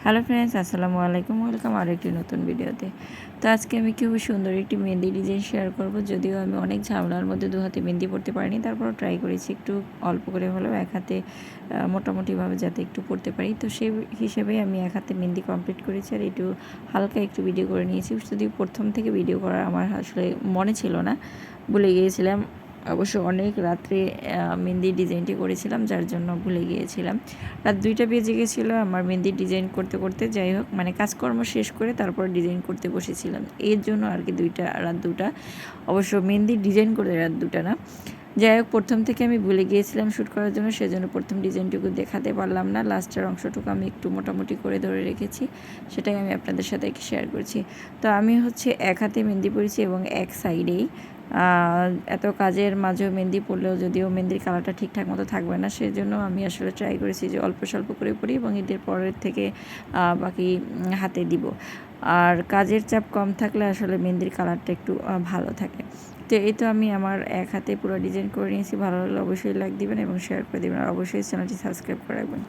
Hello friends, আসসালামু আলাইকুম। Welcome আর একটি নতুন ভিডিওতে। তো আজকে আমি খুব সুন্দর একটি মেহেন্দি ডিজাইন শেয়ার করব। যদিও আমি অনেক ঝামেলার মধ্যে দু হাতে মেহেন্দি পড়তে পারিনি, তারপরও ট্রাই করেছি একটু অল্প করে হলেও এক হাতে মোটামুটিভাবে যাতে একটু পড়তে পারি। তো সেই হিসেবে আমি এক হাতে মেহেন্দি কমপ্লিট করেছি আর একটু হালকা একটু ভিডিও করে নিয়েছি। যদিও প্রথম থেকে ভিডিও করা আমার আসলে মনে ছিল না, ভুলে গিয়েছিলাম। অবশ্য অনেক রাত্রে মেহেন্দির ডিজাইনটি করেছিলাম, যার জন্য ভুলে গিয়েছিলাম। রাত 2টা বেজে গেছিলো আমার মেহেন্দির ডিজাইন করতে করতে। যাই হোক, মানে কাজকর্ম শেষ করে তারপর ডিজাইন করতে বসেছিলাম, এর জন্য আর কি রাত 2টা। অবশ্য মেহেন্দির ডিজাইন করে রাত 2টা না। যাই হোক, প্রথম থেকে আমি ভুলে গিয়েছিলাম শ্যুট করার জন্য, সেজন্য প্রথম ডিজাইনটুকু দেখাতে পারলাম না। লাস্টের অংশটুকু আমি একটু মোটামুটি করে ধরে রেখেছি, সেটাই আমি আপনাদের সাথে শেয়ার করছি। তো আমি এক হাতে মেহেন্দি পরেছি এবং এক সাইডেই। এত কাজের মাঝেও মেহেন্দি পরলেও যদিও মেহেন্দির কালারটা ঠিকঠাক মতো থাকবে না, সেজন্য আমি আসলে ট্রাই করেছি যে অল্প স্বল্প করে পরি এবং ঈদের পরের থেকে বাকি হাতে দিব। আর কাজের চাপ কম থাকলে আসলে মেহেন্দির কালারটা একটু ভালো থাকে। তো এই তো আমি আমার এক হাতে পুরো ডিজাইন করে নিয়েছি। ভালো লাগলে অবশ্যই লাইক দিবেন এবং শেয়ার করে দেবেন, আর অবশ্যই চ্যানেলটি সাবস্ক্রাইব করে রাখবেন।